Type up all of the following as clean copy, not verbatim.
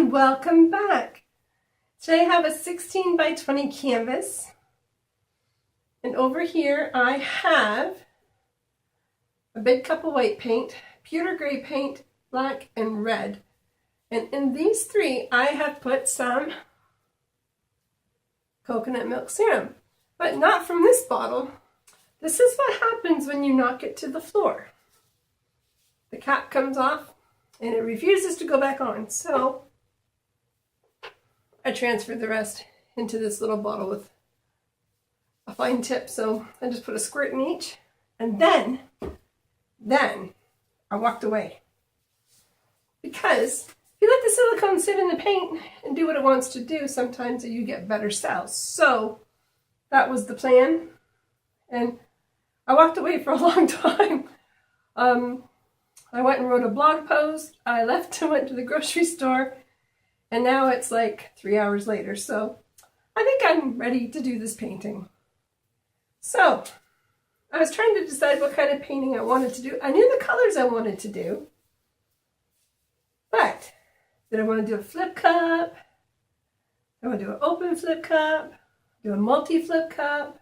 and welcome back. Today I have a 16 by 20 canvas, and over here I have a big cup of white paint, pewter gray paint, black and red, and in these three I have put some coconut milk serum, but not from this bottle. This is what happens when you knock it to the floor. The cap comes off and it refuses to go back on, so I transferred the rest into this little bottle with a fine tip. So I just put a squirt in each, and then I walked away, because if you let the silicone sit in the paint and do what it wants to do, sometimes you get better cells. So that was the plan, and I walked away for a long time. I went and wrote a blog post, I left and went to the grocery store, and now it's like 3 hours later, so I think I'm ready to do this painting. So I was trying to decide what kind of painting I wanted to do. I knew the colors I wanted to do, but did I want to do a flip cup? Do I want to do an open flip cup? Do a multi-flip cup?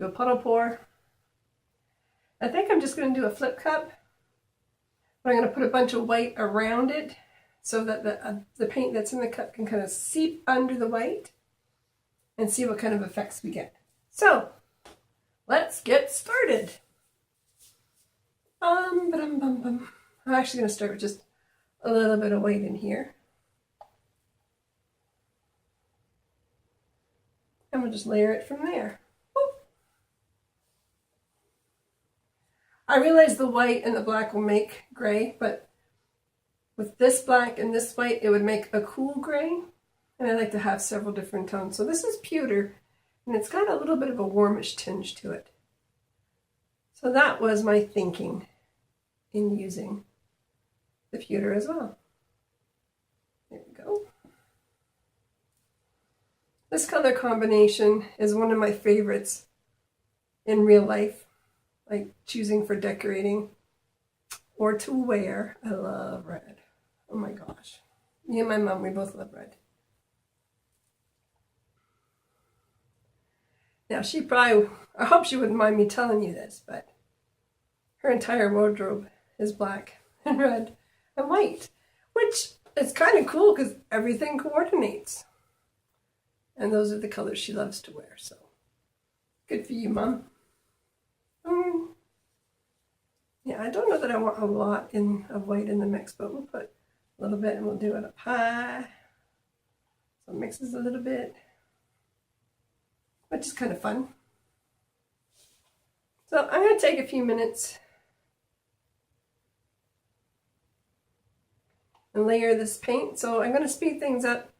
Do a puddle pour? I think I'm just going to do a flip cup. But I'm going to put a bunch of white around it so that the paint that's in the cup can kind of seep under the white, and see what kind of effects we get. So let's get started. I'm actually going to start with just a little bit of white in here. And we'll just layer it from there. I realize the white and the black will make gray, but with this black and this white, it would make a cool gray. And I like to have several different tones. So this is pewter, and it's got a little bit of a warmish tinge to it. So that was my thinking in using the pewter as well. There we go. This color combination is one of my favorites in real life. Like choosing for decorating or to wear. I love red. Oh my gosh. Me and my mom, we both love red. Now she probably, I hope she wouldn't mind me telling you this, but her entire wardrobe is black and red and white, which is kind of cool because everything coordinates. And those are the colors she loves to wear, so good for you, Mom. Yeah, I don't know that I want a lot of white in the mix, but we'll put a little bit and we'll do it up high. So it mixes a little bit, which is kind of fun. So I'm going to take a few minutes and layer this paint. So I'm going to speed things up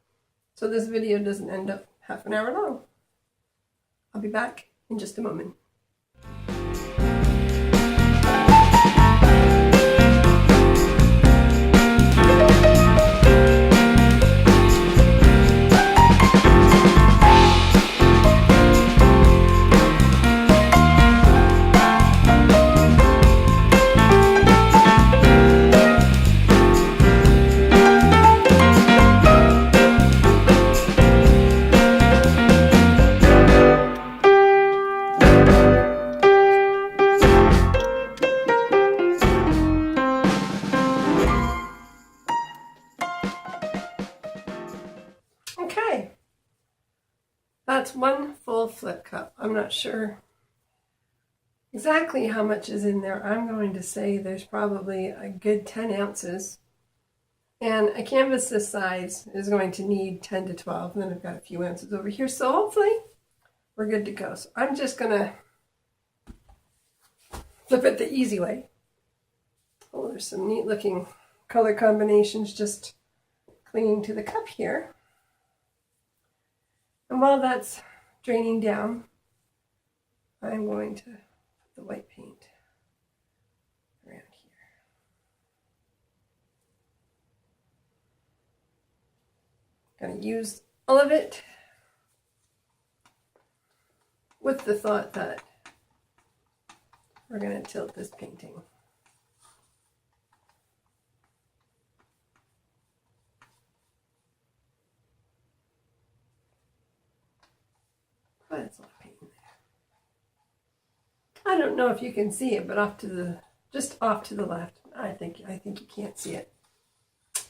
so this video doesn't end up half an hour long. I'll be back in just a moment. Okay, that's one full flip cup. I'm not sure exactly how much is in there. I'm going to say there's probably a good 10 ounces. And a canvas this size is going to need 10 to 12. And then I've got a few ounces over here. So hopefully we're good to go. So I'm just going to flip it the easy way. Oh, there's some neat looking color combinations just clinging to the cup here. And while that's draining down, I'm going to put the white paint around here. Going to use all of it with the thought that we're going to tilt this painting. But it's a lot of paint in there. I don't know if you can see it, but just off to the left, I think you can't see it.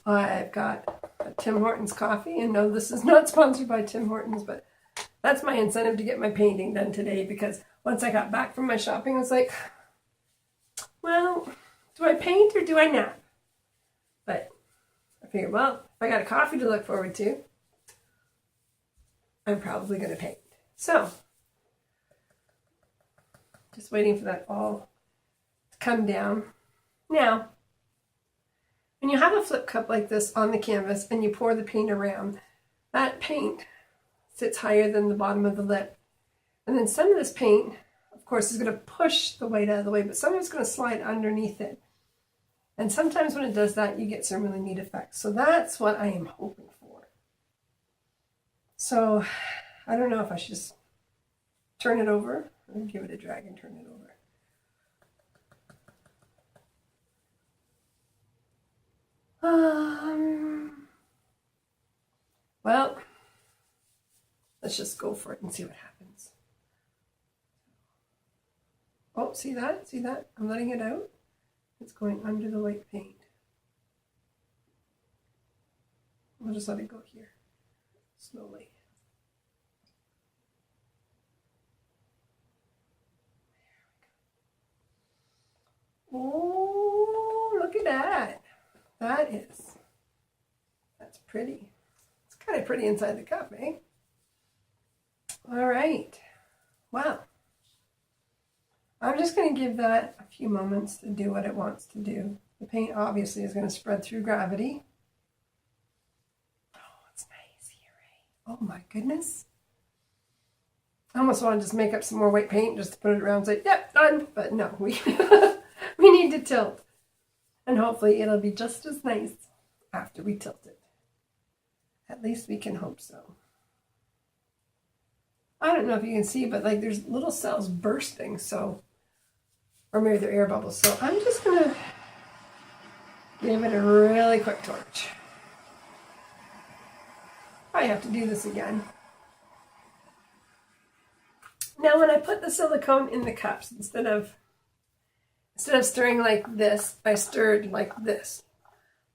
I've got a Tim Hortons coffee, and no, this is not sponsored by Tim Hortons, but that's my incentive to get my painting done today, because once I got back from my shopping, I was like, well, do I paint or do I nap? But I figured, well, if I got a coffee to look forward to, I'm probably going to paint. So, just waiting for that all to come down. Now, when you have a flip cup like this on the canvas and you pour the paint around, that paint sits higher than the bottom of the lip. And then some of this paint, of course, is going to push the weight out of the way, but some of it's going to slide underneath it. And sometimes when it does that, you get some really neat effects. So that's what I am hoping for. So I don't know if I should just turn it over or give it a drag and turn it over. Well, let's just go for it and see what happens. Oh, see that? See that? I'm letting it out. It's going under the white paint. We'll just let it go here, slowly. Oh, look at that. That's pretty. It's kind of pretty inside the cup, eh? All right. Well, I'm just going to give that a few moments to do what it wants to do. The paint obviously is going to spread through gravity. Oh, it's nice here, eh? Oh my goodness. I almost want to just make up some more white paint just to put it around and say, yep, done. But no, we need to tilt. And hopefully it'll be just as nice after we tilt it. At least we can hope so. I don't know if you can see, but like there's little cells bursting, so, or maybe they're air bubbles. So I'm just going to give it a really quick torch. I have to do this again. Now when I put the silicone in the cups, instead of stirring like this, I stirred like this,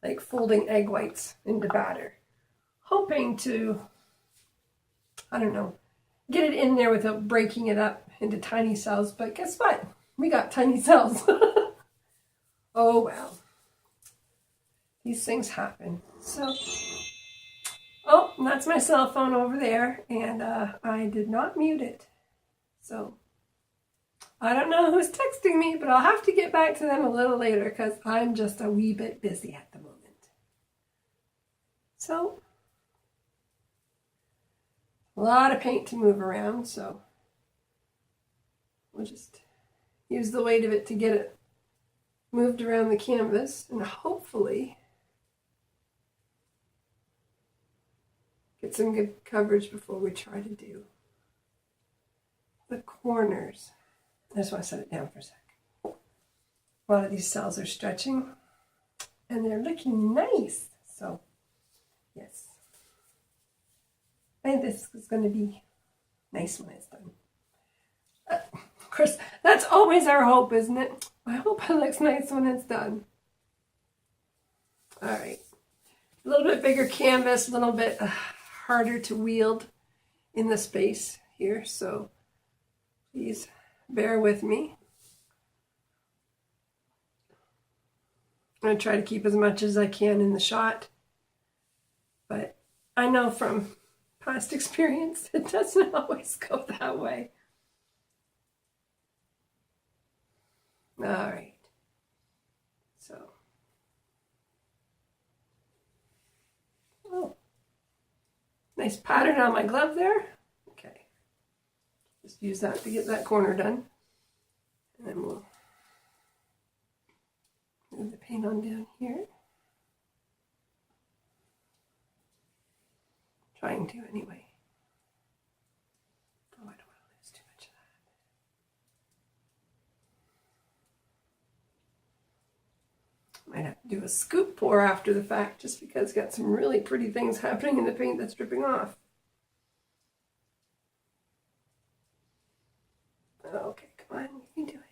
like folding egg whites into batter, hoping to, I don't know, get it in there without breaking it up into tiny cells. But guess what? We got tiny cells. Oh well. These things happen. So, oh, that's my cell phone over there, and I did not mute it. So, I don't know who's texting me, but I'll have to get back to them a little later because I'm just a wee bit busy at the moment. So, a lot of paint to move around, so we'll just use the weight of it to get it moved around the canvas and hopefully get some good coverage before we try to do the corners. I just want to set it down for a sec. A lot of these cells are stretching and they're looking nice. So, yes. I think this is going to be nice when it's done. Of course, that's always our hope, isn't it? I hope it looks nice when it's done. All right. A little bit bigger canvas, a little bit harder to wield in the space here. So, please bear with me. I'm going to try to keep as much as I can in the shot. But I know from past experience, it doesn't always go that way. All right. So. Oh. Nice pattern on my glove there. Okay. Just use that to get that corner done. And then we'll move the paint on down here. Trying to anyway. Oh, I don't want to lose too much of that. Might have to do a scoop pour after the fact just because it's got some really pretty things happening in the paint that's dripping off. Okay, come on, you can do it.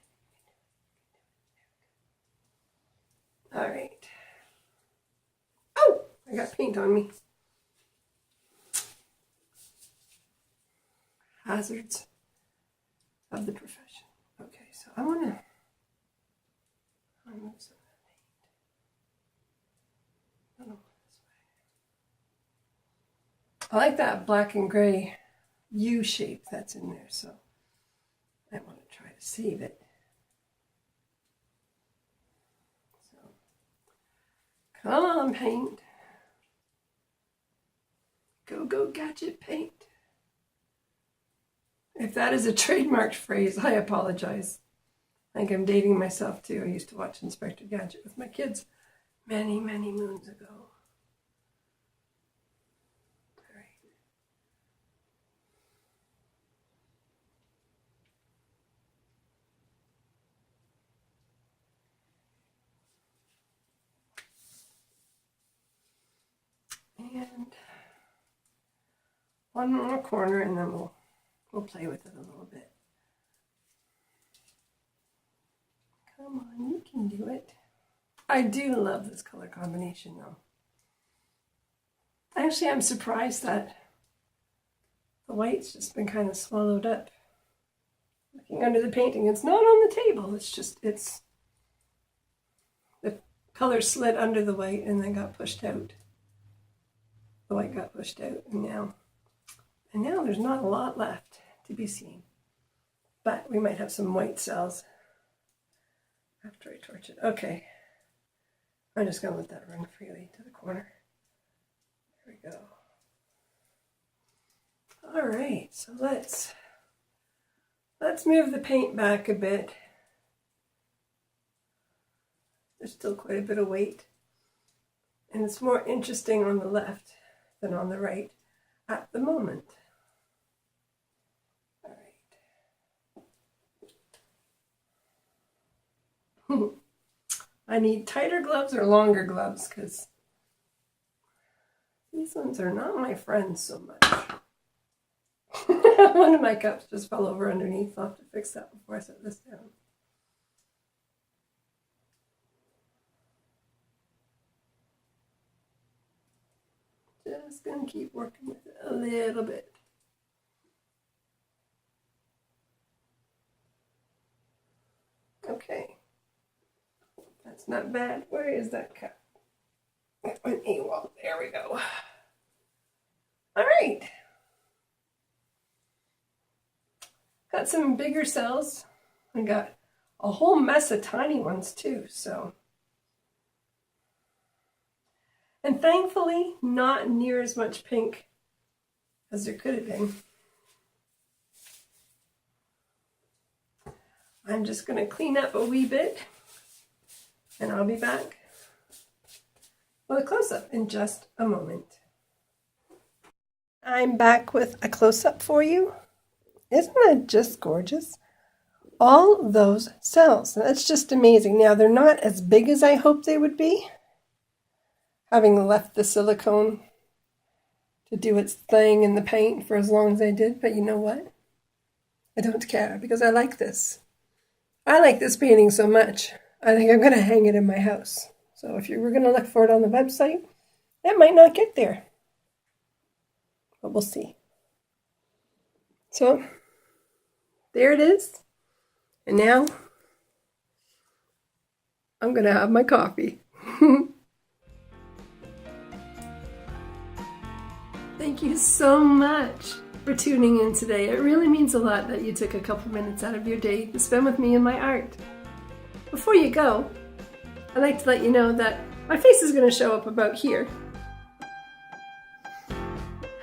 All right. Oh, I got paint on me. Hazards of the profession. Okay, so I want to move some of that paint. I don't know this way. I like that black and gray U shape that's in there, so I want to try to save it. So, come on, paint. Go, go, gadget paint. If that is a trademarked phrase, I apologize. I think I'm dating myself too. I used to watch Inspector Gadget with my kids many, many moons ago. All right. And one more corner, and then we'll play with it a little bit. Come on, you can do it. I do love this color combination though. Actually, I'm surprised that the white's just been kind of swallowed up. Looking under the painting, it's not on the table. It's the color slid under the white and then got pushed out. The white got pushed out, and now there's not a lot left to be seen. But we might have some white cells after I torch it. Okay. I'm just going to let that run freely to the corner. There we go. All right, so let's move the paint back a bit. There's still quite a bit of weight, and it's more interesting on the left than on the right at the moment. All right. I need tighter gloves or longer gloves because these ones are not my friends so much. One of my cups just fell over underneath. I'll have to fix that before I set this down. Just going to keep working with it a little bit. Okay. That's not bad. Where is that cup? That went AWOL. There we go. All right. Got some bigger cells. I got a whole mess of tiny ones too, so. And thankfully, not near as much pink as there could have been. I'm just going to clean up a wee bit, and I'll be back with a close-up in just a moment. I'm back with a close-up for you. Isn't that just gorgeous? All those cells. That's just amazing. Now, they're not as big as I hoped they would be, having left the silicone to do its thing in the paint for as long as I did. But you know what? I don't care because I like this. I like this painting so much. I think I'm going to hang it in my house. So if you were going to look for it on the website, it might not get there. But we'll see. So there it is. And now I'm going to have my coffee. Thank you so much for tuning in today. It really means a lot that you took a couple minutes out of your day to spend with me and my art. Before you go, I'd like to let you know that my face is going to show up about here.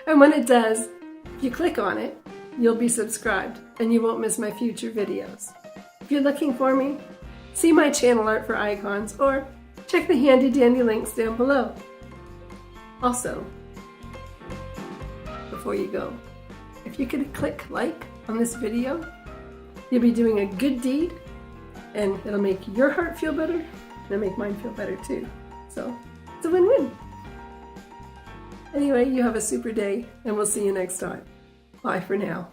And when it does, if you click on it, you'll be subscribed and you won't miss my future videos. If you're looking for me, see my channel Art for Icons or check the handy dandy links down below. Also, before you go, if you could click like on this video, you'll be doing a good deed and it'll make your heart feel better and it'll make mine feel better too. So it's a win-win. Anyway, you have a super day and we'll see you next time. Bye for now.